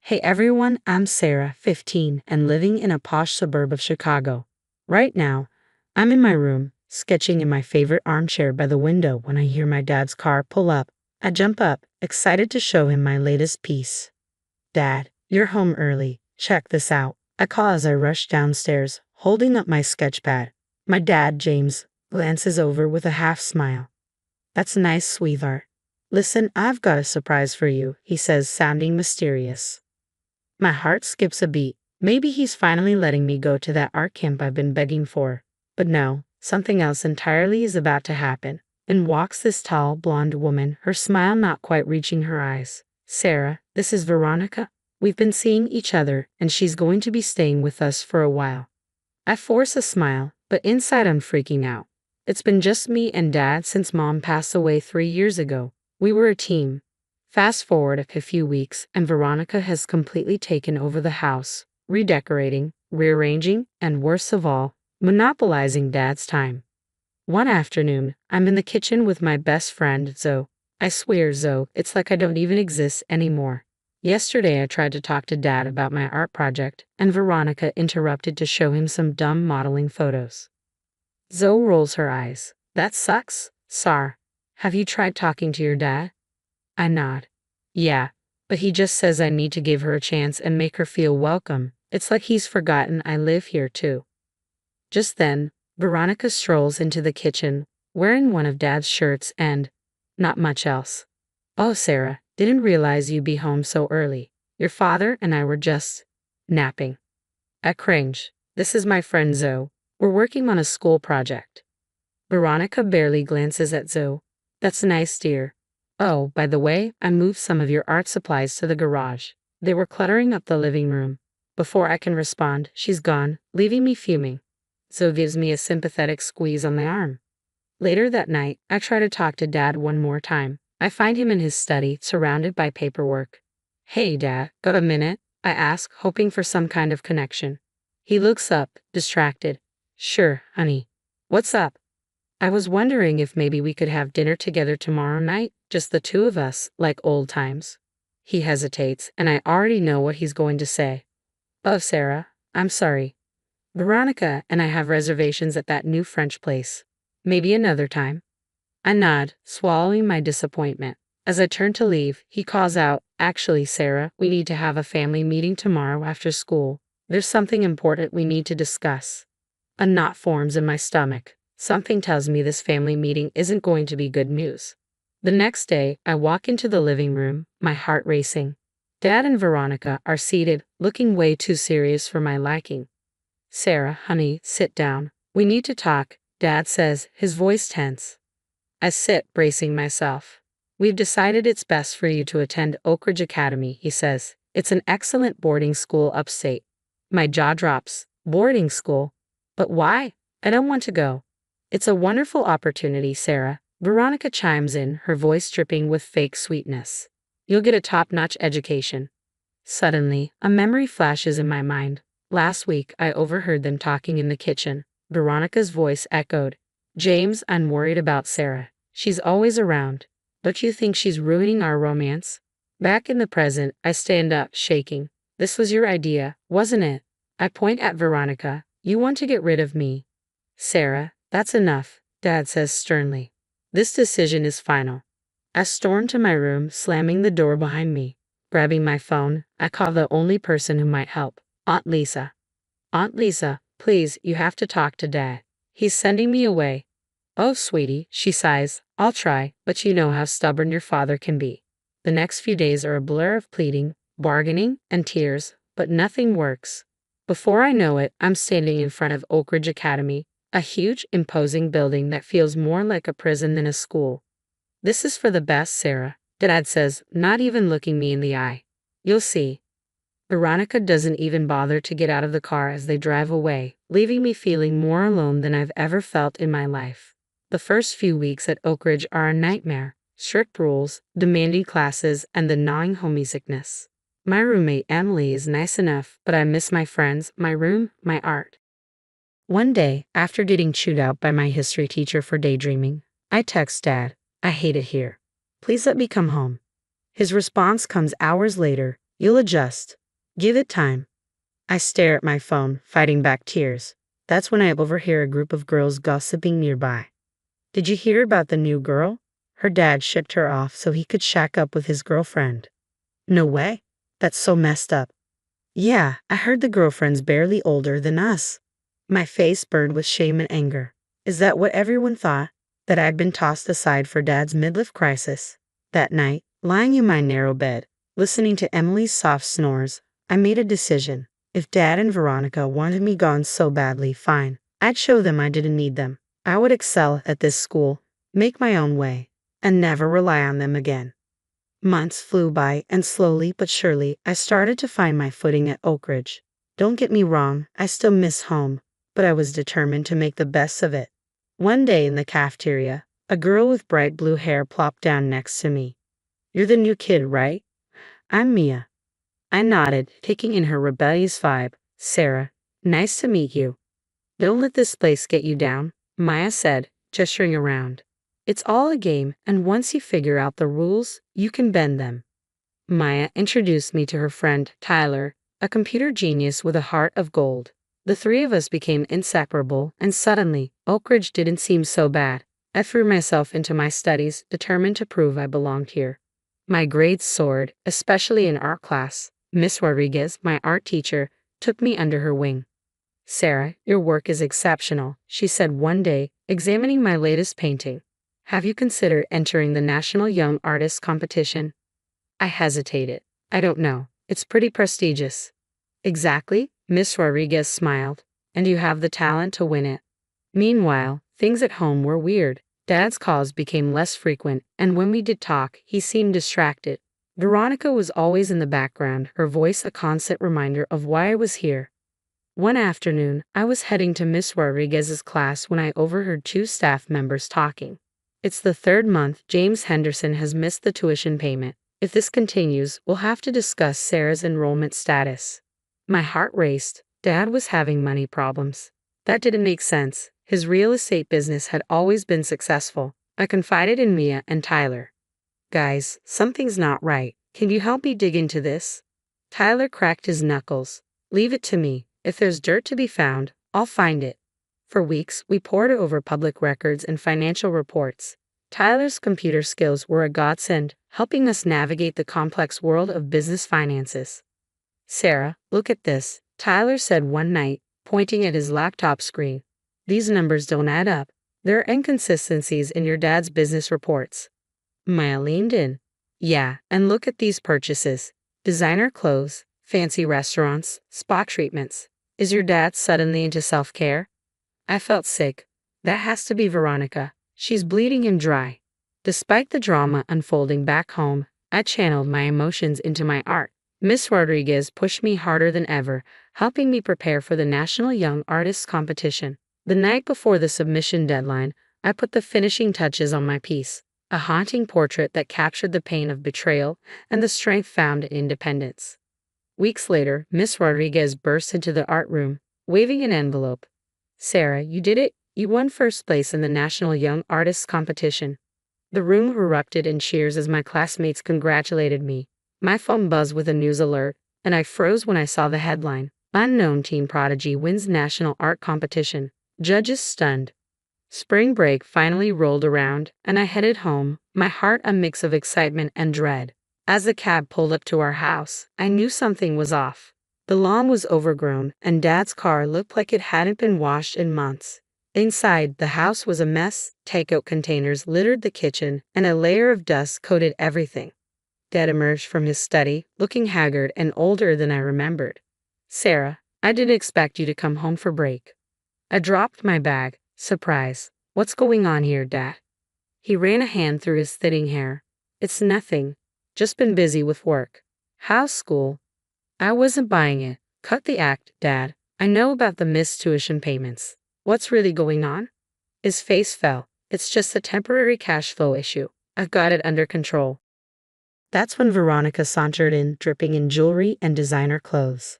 Hey everyone, I'm Sarah, 15, and living in a posh suburb of Chicago. Right now, I'm in my room, sketching in my favorite armchair by the window when I hear my dad's car pull up. I jump up, excited to show him my latest piece. Dad, you're home early. Check this out. I call as I rush downstairs, holding up my sketch pad. My dad, James, glances over with a half smile. That's nice, sweetheart. Listen, I've got a surprise for you, he says, sounding mysterious. My heart skips a beat. Maybe he's finally letting me go to that art camp I've been begging for. But no, something else entirely is about to happen. In walks this tall, blonde woman, her smile not quite reaching her eyes. Sarah, this is Veronica. We've been seeing each other, and she's going to be staying with us for a while. I force a smile, but inside I'm freaking out. It's been just me and Dad since Mom passed away 3 years ago. We were a team. Fast forward a few weeks, and Veronica has completely taken over the house, redecorating, rearranging, and worst of all, monopolizing Dad's time. One afternoon, I'm in the kitchen with my best friend, Zoe. I swear, Zoe, it's like I don't even exist anymore. Yesterday I tried to talk to Dad about my art project, and Veronica interrupted to show him some dumb modeling photos. Zoe rolls her eyes. That sucks, Sar. Have you tried talking to your dad? I nod. Yeah, but he just says I need to give her a chance and make her feel welcome. It's like he's forgotten I live here too. Just then, Veronica strolls into the kitchen, wearing one of Dad's shirts and not much else. Oh, Sarah, didn't realize you'd be home so early. Your father and I were just napping. I cringe. This is my friend Zoe. We're working on a school project. Veronica barely glances at Zoe. That's nice, dear. Oh, by the way, I moved some of your art supplies to the garage. They were cluttering up the living room. Before I can respond, she's gone, leaving me fuming. Zoe gives me a sympathetic squeeze on the arm. Later that night, I try to talk to Dad one more time. I find him in his study, surrounded by paperwork. Hey, Dad, got a minute? I ask, hoping for some kind of connection. He looks up, distracted. Sure, honey. What's up? I was wondering if maybe we could have dinner together tomorrow night, just the two of us, like old times. He hesitates, and I already know what he's going to say. Oh, Sarah, I'm sorry. Veronica and I have reservations at that new French place. Maybe another time. I nod, swallowing my disappointment. As I turn to leave, he calls out, Actually, Sarah, we need to have a family meeting tomorrow after school. There's something important we need to discuss. A knot forms in my stomach. Something tells me this family meeting isn't going to be good news. The next day, I walk into the living room, my heart racing. Dad and Veronica are seated, looking way too serious for my liking. Sarah, honey, sit down. We need to talk, Dad says, his voice tense. I sit, bracing myself. We've decided it's best for you to attend Oak Ridge Academy, he says. It's an excellent boarding school upstate. My jaw drops. Boarding school? But why? I don't want to go. It's a wonderful opportunity, Sarah. Veronica chimes in, her voice dripping with fake sweetness. You'll get a top-notch education. Suddenly, a memory flashes in my mind. Last week, I overheard them talking in the kitchen. Veronica's voice echoed. James, I'm worried about Sarah. She's always around. Don't you think she's ruining our romance? Back in the present, I stand up, shaking. This was your idea, wasn't it? I point at Veronica. You want to get rid of me. Sarah, that's enough, Dad says sternly. This decision is final. I storm to my room, slamming the door behind me. Grabbing my phone, I call the only person who might help, Aunt Lisa. Aunt Lisa, please, you have to talk to Dad. He's sending me away. Oh, sweetie, she sighs. I'll try, but you know how stubborn your father can be. The next few days are a blur of pleading, bargaining, and tears, but nothing works. Before I know it, I'm standing in front of Oak Ridge Academy, a huge, imposing building that feels more like a prison than a school. This is for the best, Sarah, Dad says, not even looking me in the eye. You'll see. Veronica doesn't even bother to get out of the car as they drive away, leaving me feeling more alone than I've ever felt in my life. The first few weeks at Oak Ridge are a nightmare. Strict rules, demanding classes, and the gnawing homesickness. My roommate Emily is nice enough, but I miss my friends, my room, my art. One day, after getting chewed out by my history teacher for daydreaming, I text Dad, I hate it here. Please let me come home. His response comes hours later, You'll adjust. Give it time. I stare at my phone, fighting back tears. That's when I overhear a group of girls gossiping nearby. Did you hear about the new girl? Her dad shipped her off so he could shack up with his girlfriend. No way. That's so messed up. Yeah, I heard the girlfriend's barely older than us. My face burned with shame and anger. Is that what everyone thought? That I'd been tossed aside for Dad's midlife crisis? That night, lying in my narrow bed, listening to Emily's soft snores, I made a decision. If Dad and Veronica wanted me gone so badly, fine. I'd show them I didn't need them. I would excel at this school, make my own way, and never rely on them again. Months flew by, and slowly but surely, I started to find my footing at Oak Ridge. Don't get me wrong, I still miss home, but I was determined to make the best of it. One day in the cafeteria, a girl with bright blue hair plopped down next to me. You're the new kid, right? I'm Mia. I nodded, taking in her rebellious vibe. Sarah, nice to meet you. Don't let this place get you down, Maya said, gesturing around. It's all a game, and once you figure out the rules, you can bend them. Maya introduced me to her friend, Tyler, a computer genius with a heart of gold. The three of us became inseparable, and suddenly, Oak Ridge didn't seem so bad. I threw myself into my studies, determined to prove I belonged here. My grades soared, especially in art class. Miss Rodriguez, my art teacher, took me under her wing. Sarah, your work is exceptional, she said one day, examining my latest painting. Have you considered entering the National Young Artist Competition? I hesitated. I don't know. It's pretty prestigious. Exactly, Miss Rodriguez smiled. And you have the talent to win it. Meanwhile, things at home were weird. Dad's calls became less frequent, and when we did talk, he seemed distracted. Veronica was always in the background, her voice a constant reminder of why I was here. One afternoon, I was heading to Miss Rodriguez's class when I overheard two staff members talking. It's the third month James Henderson has missed the tuition payment. If this continues, we'll have to discuss Sarah's enrollment status. My heart raced. Dad was having money problems. That didn't make sense. His real estate business had always been successful. I confided in Mia and Tyler. Guys, something's not right. Can you help me dig into this? Tyler cracked his knuckles. Leave it to me. If there's dirt to be found, I'll find it. For weeks, we pored over public records and financial reports. Tyler's computer skills were a godsend, helping us navigate the complex world of business finances. Sarah, look at this, Tyler said one night, pointing at his laptop screen. These numbers don't add up. There are inconsistencies in your dad's business reports. Maya leaned in. Yeah, and look at these purchases. Designer clothes, fancy restaurants, spa treatments. Is your dad suddenly into self-care? I felt sick. That has to be Veronica. She's bleeding him dry. Despite the drama unfolding back home, I channeled my emotions into my art. Miss Rodriguez pushed me harder than ever, helping me prepare for the National Young Artists Competition. The night before the submission deadline, I put the finishing touches on my piece, a haunting portrait that captured the pain of betrayal and the strength found in independence. Weeks later, Miss Rodriguez burst into the art room, waving an envelope. Sarah, you did it. You won first place in the National Young Artists Competition. The room erupted in cheers as my classmates congratulated me. My phone buzzed with a news alert, and I froze when I saw the headline. Unknown teen prodigy wins National Art Competition. Judges stunned. Spring break finally rolled around, and I headed home, my heart a mix of excitement and dread. As the cab pulled up to our house, I knew something was off. The lawn was overgrown, and Dad's car looked like it hadn't been washed in months. Inside, the house was a mess. Takeout containers littered the kitchen, and a layer of dust coated everything. Dad emerged from his study, looking haggard and older than I remembered. Sarah, I didn't expect you to come home for break. I dropped my bag, surprised. What's going on here, Dad? He ran a hand through his thinning hair. It's nothing. Just been busy with work. How's school? I wasn't buying it. Cut the act, Dad. I know about the missed tuition payments. What's really going on? His face fell. It's just a temporary cash flow issue. I've got it under control. That's when Veronica sauntered in, dripping in jewelry and designer clothes.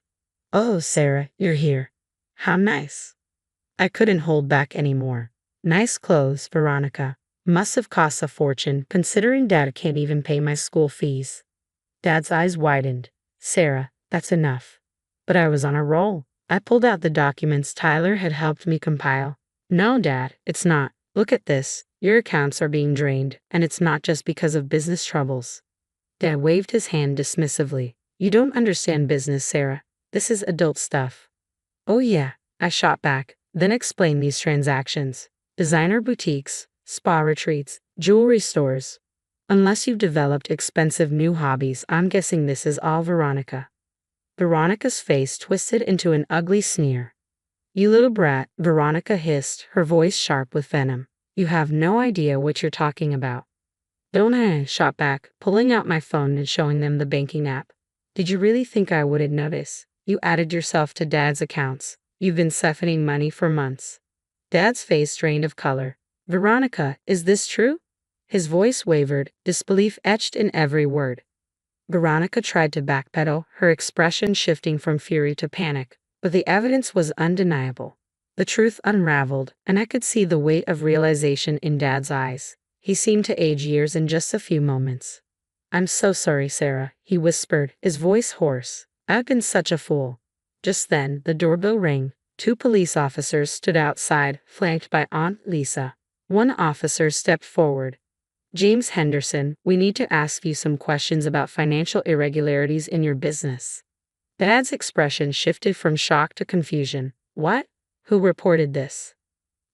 Oh, Sarah, you're here. How nice. I couldn't hold back anymore. Nice clothes, Veronica. Must have cost a fortune, considering Dad can't even pay my school fees. Dad's eyes widened. Sarah, that's enough. But I was on a roll. I pulled out the documents Tyler had helped me compile. No, Dad, it's not. Look at this. Your accounts are being drained, and it's not just because of business troubles. Dad waved his hand dismissively. You don't understand business, Sarah. This is adult stuff. Oh yeah, I shot back, then explained these transactions. Designer boutiques, spa retreats, jewelry stores. Unless you've developed expensive new hobbies, I'm guessing this is all Veronica. Veronica's face twisted into an ugly sneer. You little brat, Veronica hissed, her voice sharp with venom. You have no idea what you're talking about. Don't I? Shot back, pulling out my phone and showing them the banking app. Did you really think I wouldn't notice? You added yourself to Dad's accounts. You've been siphoning money for months. Dad's face drained of color. Veronica, is this true? His voice wavered, disbelief etched in every word. Veronica tried to backpedal, her expression shifting from fury to panic, but the evidence was undeniable. The truth unraveled, and I could see the weight of realization in Dad's eyes. He seemed to age years in just a few moments. I'm so sorry, Sarah, he whispered, his voice hoarse. I've been such a fool. Just then, the doorbell rang. 2 police officers stood outside, flanked by Aunt Lisa. One officer stepped forward. James Henderson, we need to ask you some questions about financial irregularities in your business. Dad's expression shifted from shock to confusion. What? Who reported this?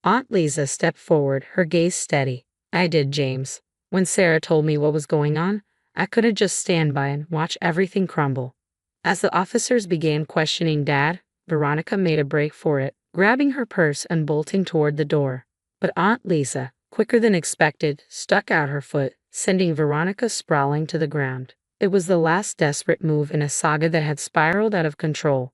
Aunt Lisa stepped forward, her gaze steady. I did, James. When Sarah told me what was going on, I couldn't just stand by and watch everything crumble. As the officers began questioning Dad, Veronica made a break for it, grabbing her purse and bolting toward the door. But Aunt Lisa, quicker than expected, stuck out her foot, sending Veronica sprawling to the ground. It was the last desperate move in a saga that had spiraled out of control.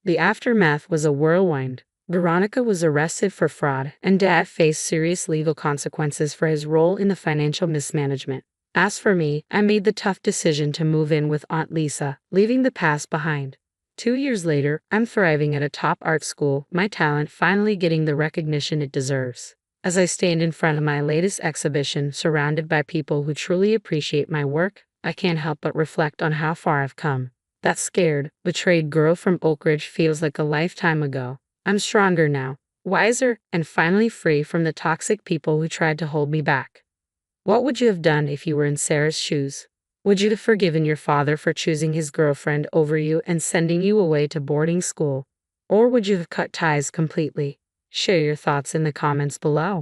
The aftermath was a whirlwind. Veronica was arrested for fraud, and Dad faced serious legal consequences for his role in the financial mismanagement. As for me, I made the tough decision to move in with Aunt Lisa, leaving the past behind. 2 years later, I'm thriving at a top art school, my talent finally getting the recognition it deserves. As I stand in front of my latest exhibition, surrounded by people who truly appreciate my work, I can't help but reflect on how far I've come. That scared, betrayed girl from Oak Ridge feels like a lifetime ago. I'm stronger now, wiser, and finally free from the toxic people who tried to hold me back. What would you have done if you were in Sarah's shoes? Would you have forgiven your father for choosing his girlfriend over you and sending you away to boarding school? Or would you have cut ties completely? Share your thoughts in the comments below.